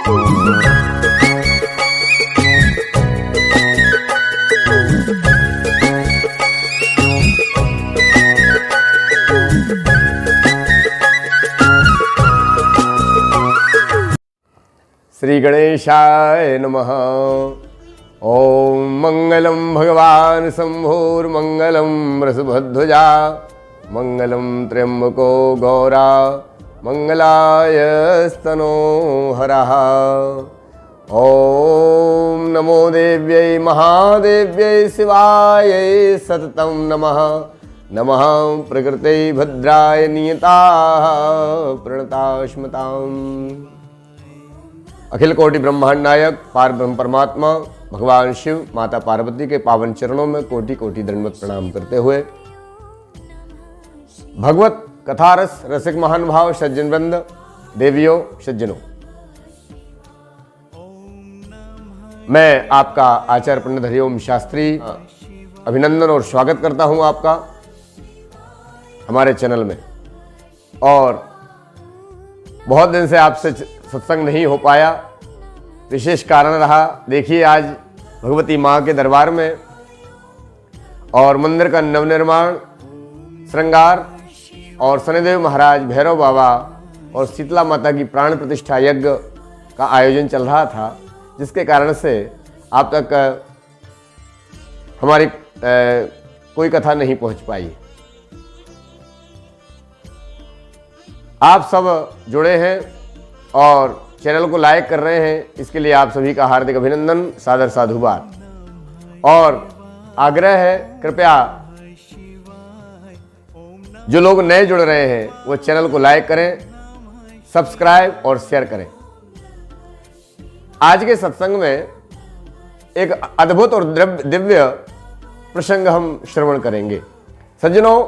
श्री गणेशाय नमः। ओम मंगलम भगवान शंभुर्मंगलम वृषभध्वजा मंगलम त्र्यंबको गौरा मंगलाय स्तनो हरः। ओम नमो देव्यै महादेव्यै शिवायै सततं नमः। नमः प्रकृते भद्राय नियताः प्रणतास्मताम्। अखिल कोटि ब्रह्मांड नायक पार ब्रह्म परमात्मा भगवान शिव माता पार्वती के पावन चरणों में कोटि कोटि दंडवत प्रणाम करते हुए भगवत कथारस रसिक महानुभाव सज्जन वृंद, देवियों सज्जनों, मैं आपका आचार्य पंडित हरिओम शास्त्री अभिनंदन और स्वागत करता हूं आपका हमारे चैनल में। और बहुत दिन से आपसे सत्संग नहीं हो पाया, विशेष कारण रहा। देखिए आज भगवती माँ के दरबार में और मंदिर का नवनिर्माण श्रृंगार और शनिदेव महाराज, भैरव बाबा और शीतला माता की प्राण प्रतिष्ठा यज्ञ का आयोजन चल रहा था, जिसके कारण से आप तक हमारी कोई कथा नहीं पहुंच पाई। आप सब जुड़े हैं और चैनल को लाइक कर रहे हैं, इसके लिए आप सभी का हार्दिक अभिनंदन, सादर साधुवाद। और आग्रह है कृपया जो लोग नए जुड़ रहे हैं वो चैनल को लाइक करें, सब्सक्राइब और शेयर करें। आज के सत्संग में एक अद्भुत और दिव्य प्रसंग हम श्रवण करेंगे। सज्जनों,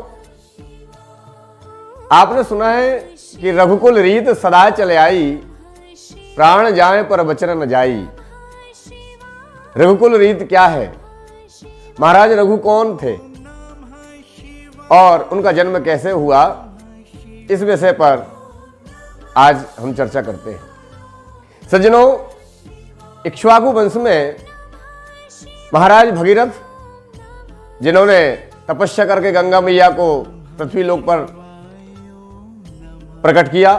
आपने सुना है कि रघुकुल रीत सदा चले आई, प्राण जाए पर बचन न जाई। रघुकुल रीत क्या है, महाराज रघु कौन थे और उनका जन्म कैसे हुआ, इस विषय पर आज हम चर्चा करते हैं। सज्जनों, इक्ष्वाकु वंश में महाराज भगीरथ, जिन्होंने तपस्या करके गंगा मैया को पृथ्वी लोक पर प्रकट किया,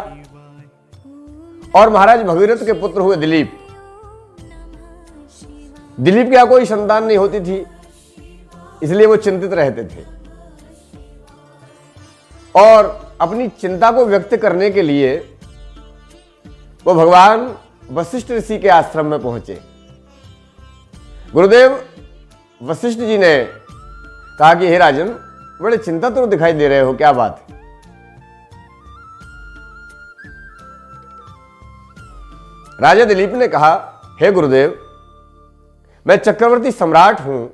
और महाराज भगीरथ के पुत्र हुए दिलीप। दिलीप क्या कोई संतान नहीं होती थी, इसलिए वो चिंतित रहते थे और अपनी चिंता को व्यक्त करने के लिए वो भगवान वशिष्ठ ऋषि के आश्रम में पहुंचे। गुरुदेव वशिष्ठ जी ने कहा कि हे राजन, बड़े चिंता तो दिखाई दे रहे हो, क्या बात है? राजा दिलीप ने कहा, हे गुरुदेव, मैं चक्रवर्ती सम्राट हूं,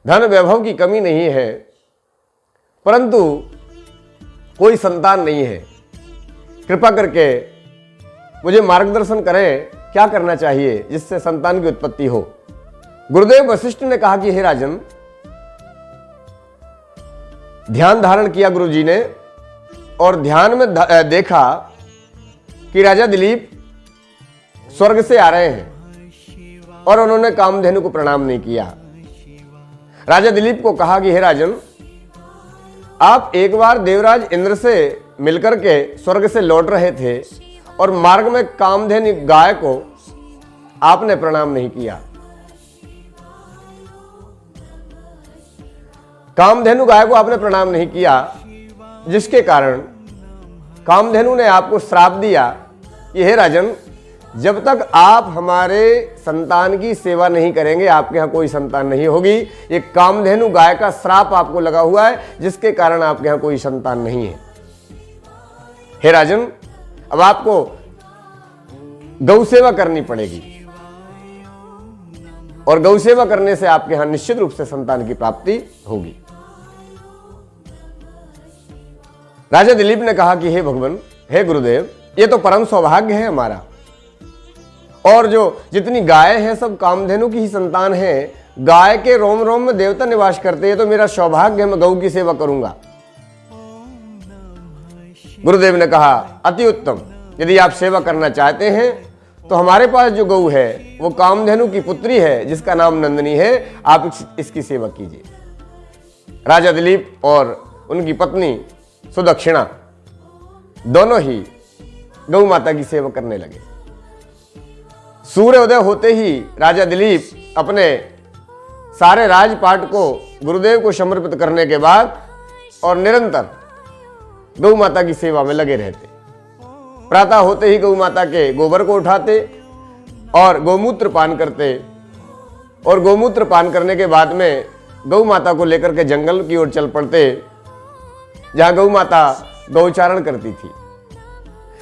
धन वैभव की कमी नहीं है, परंतु कोई संतान नहीं है। कृपा करके मुझे मार्गदर्शन करें, क्या करना चाहिए जिससे संतान की उत्पत्ति हो। गुरुदेव वशिष्ठ ने कहा कि हे राजन, ध्यान धारण किया गुरु जी ने और ध्यान में देखा कि राजा दिलीप स्वर्ग से आ रहे हैं और उन्होंने कामधेनु को प्रणाम नहीं किया। राजा दिलीप को कहा कि हे राजन, आप एक बार देवराज इंद्र से मिलकर के स्वर्ग से लौट रहे थे और मार्ग में कामधेनु गाय को आपने प्रणाम नहीं किया। कामधेनु गाय को आपने प्रणाम नहीं किया, जिसके कारण कामधेनु ने आपको श्राप दिया कि हे राजन, जब तक आप हमारे संतान की सेवा नहीं करेंगे, आपके यहां कोई संतान नहीं होगी। ये कामधेनु गाय का श्राप आपको लगा हुआ है, जिसके कारण आपके यहां कोई संतान नहीं है। हे राजन, अब आपको गौ सेवा करनी पड़ेगी और गौ सेवा करने से आपके यहां निश्चित रूप से संतान की प्राप्ति होगी। राजा दिलीप ने कहा कि हे भगवान, हे गुरुदेव, ये तो परम सौभाग्य है हमारा, और जो जितनी गाय हैं सब कामधेनु की ही संतान हैं। गाय के रोम रोम में देवता निवास करते हैं, तो मेरा सौभाग्य है, मैं गौ की सेवा करूंगा। गुरुदेव ने कहा, अति उत्तम, यदि आप सेवा करना चाहते हैं तो हमारे पास जो गऊ है वो कामधेनु की पुत्री है जिसका नाम नंदिनी है, आप इसकी सेवा कीजिए। राजा दिलीप और उनकी पत्नी सुदक्षिणा दोनों ही गौ माता की सेवा करने लगे। सूर्योदय होते ही राजा दिलीप अपने सारे राजपाट को गुरुदेव को समर्पित करने के बाद और निरंतर गौ माता की सेवा में लगे रहते। प्रातः होते ही गौ माता के गोबर को उठाते और गौमूत्र पान करते, और गौमूत्र पान करने के बाद में गौ माता को लेकर के जंगल की ओर चल पड़ते, जहां गौ माता गौचारण करती थी।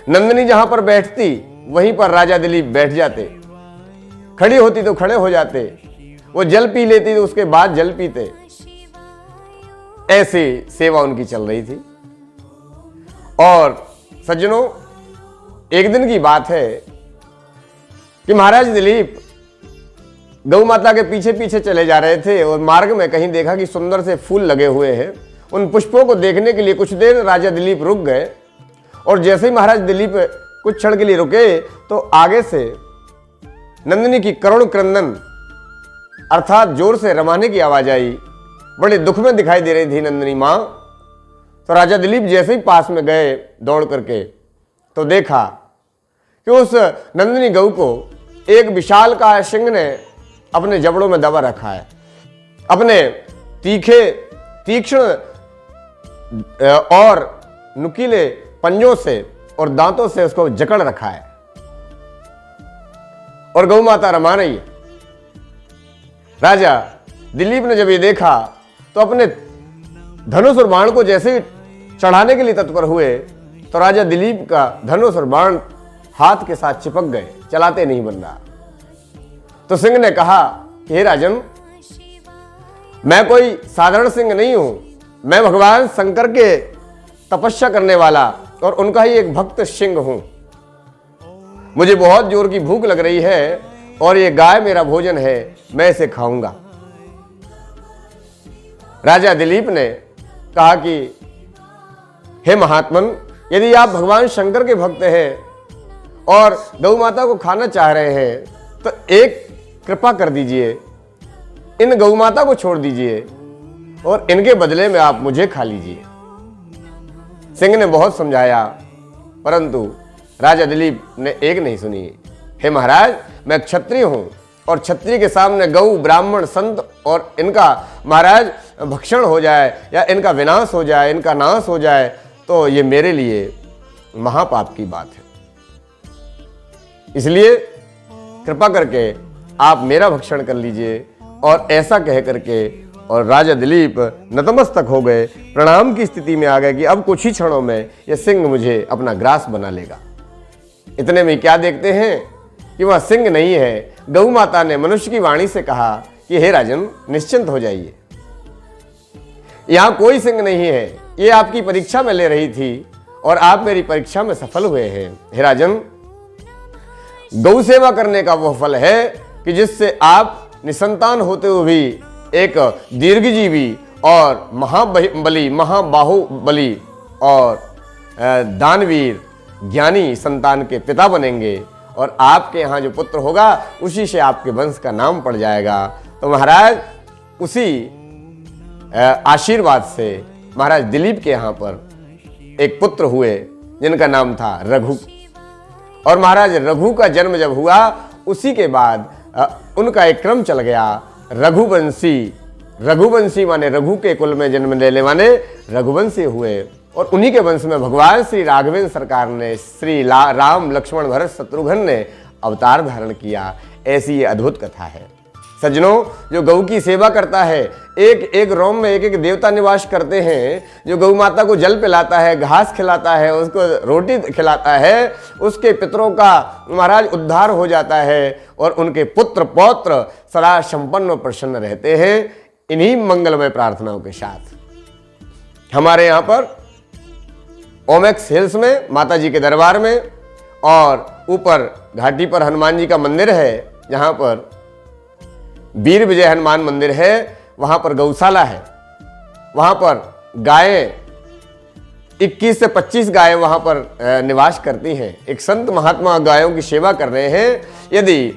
नंदिनी जहां पर बैठती वहीं पर राजा दिलीप बैठ जाते, खड़ी होती तो खड़े हो जाते, वो जल पी लेती तो उसके बाद जल पीते। ऐसी सेवा उनकी चल रही थी। और सज्जनों, एक दिन की बात है कि महाराज दिलीप गौ माता के पीछे पीछे चले जा रहे थे और मार्ग में कहीं देखा कि सुंदर से फूल लगे हुए हैं। उन पुष्पों को देखने के लिए कुछ देर राजा दिलीप रुक गए, और जैसे ही महाराज दिलीप कुछ क्षण के लिए रुके तो आगे से नंदिनी की करुण क्रंदन अर्थात जोर से रमाने की आवाज आई। बड़े दुख में दिखाई दे रही थी नंदिनी मां। तो राजा दिलीप जैसे ही पास में गए दौड़ करके तो देखा कि उस नंदिनी गऊ को एक विशाल का सिंह ने अपने जबड़ों में दबा रखा है, अपने तीक्ष्ण और नुकीले पंजों से और दांतों से उसको जकड़ रखा है, और गौ माता रमा रही है। राजा दिलीप ने जब ये देखा तो अपने धनुष और बाण को जैसे ही चढ़ाने के लिए तत्पर हुए तो राजा दिलीप का धनुष और बाण हाथ के साथ चिपक गए, चलाते नहीं बन रहा। तो सिंह ने कहा कि हे राजन, मैं कोई साधारण सिंह नहीं हूं, मैं भगवान शंकर के तपस्या करने वाला और उनका ही एक भक्त सिंह हूं। मुझे बहुत जोर की भूख लग रही है और ये गाय मेरा भोजन है, मैं इसे खाऊंगा। राजा दिलीप ने कहा कि हे महात्मन, यदि आप भगवान शंकर के भक्त हैं और गौ माता को खाना चाह रहे हैं तो एक कृपा कर दीजिए, इन गौ माता को छोड़ दीजिए और इनके बदले में आप मुझे खा लीजिए। सिंह ने बहुत समझाया, परंतु राजा दिलीप ने एक नहीं सुनी। हे महाराज, मैं क्षत्रिय हूं और क्षत्रिय के सामने गौ, ब्राह्मण, संत और इनका महाराज भक्षण हो जाए या इनका विनाश हो जाए, इनका नाश हो जाए तो ये मेरे लिए महापाप की बात है। इसलिए कृपा करके आप मेरा भक्षण कर लीजिए। और ऐसा कह करके और राजा दिलीप नतमस्तक हो गए, प्रणाम की स्थिति में आ गए कि अब कुछ ही क्षणों में यह सिंह मुझे अपना ग्रास बना लेगा। इतने में क्या देखते हैं कि वह सिंह नहीं है। गौ माता ने मनुष्य की वाणी से कहा कि हे राजन, निश्चिंत हो जाइए, यहां कोई सिंह नहीं है, ये आपकी परीक्षा में ले रही थी और आप मेरी परीक्षा में सफल हुए हैं। हे राजन, गौ सेवा करने का वह फल है कि जिससे आप निसंतान होते हुए भी एक दीर्घजीवी और महाबली, महाबाहुबली और दानवीर ज्ञानी संतान के पिता बनेंगे, और आपके यहाँ जो पुत्र होगा उसी से आपके वंश का नाम पड़ जाएगा। तो महाराज उसी आशीर्वाद से महाराज दिलीप के यहाँ पर एक पुत्र हुए जिनका नाम था रघु। और महाराज रघु का जन्म जब हुआ उसी के बाद उनका एक क्रम चल गया। रघुवंशी माने रघु के कुल में जन्म लेने वाले रघुवंशी हुए, और उन्हीं के वंश में भगवान श्री राघवेंद्र सरकार ने श्री राम, लक्ष्मण, भरत, शत्रुघ्न ने अवतार धारण किया। ऐसी ये अद्भुत कथा है। सज्जनों, जो गौ की सेवा करता है, एक एक रोम में एक एक देवता निवास करते हैं। जो गौ माता को जल पिलाता है, घास खिलाता है, उसको रोटी खिलाता है, उसके पितरों का महाराज उद्धार हो जाता है और उनके पुत्र पौत्र सदा संपन्न और प्रसन्न रहते हैं। इन्हीं मंगलमय प्रार्थनाओं के साथ हमारे यहाँ पर ओमेक्स हिल्स में माता जी के दरबार में और ऊपर घाटी पर हनुमान जी का मंदिर है, जहाँ पर वीर विजय हनुमान मंदिर है, वहां पर गौशाला है, वहां पर गायें 21 से 25 गायें वहाँ पर निवास करती हैं। एक संत महात्मा गायों की सेवा कर रहे हैं। यदि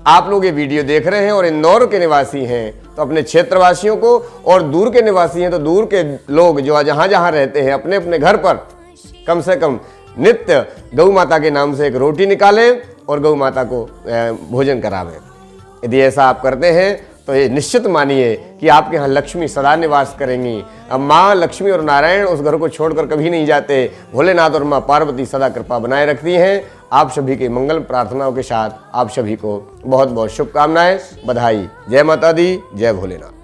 आप लोग ये वीडियो देख रहे हैं और इंदौर के निवासी हैं तो अपने क्षेत्रवासियों को, और दूर के निवासी हैं तो दूर के लोग जो जहाँ जहाँ रहते हैं अपने अपने घर पर कम से कम नित्य गौ माता के नाम से एक रोटी निकालें और गौ माता को भोजन करावें। यदि ऐसा आप करते हैं तो ये निश्चित मानिए कि आपके यहाँ लक्ष्मी सदा निवास करेंगी। अब माँ लक्ष्मी और नारायण उस घर को छोड़कर कभी नहीं जाते। भोलेनाथ और माँ पार्वती सदा कृपा बनाए रखती हैं। आप सभी के मंगल प्रार्थनाओं के साथ आप सभी को बहुत बहुत शुभकामनाएं, बधाई। जय माता दी, जय भोलेनाथ।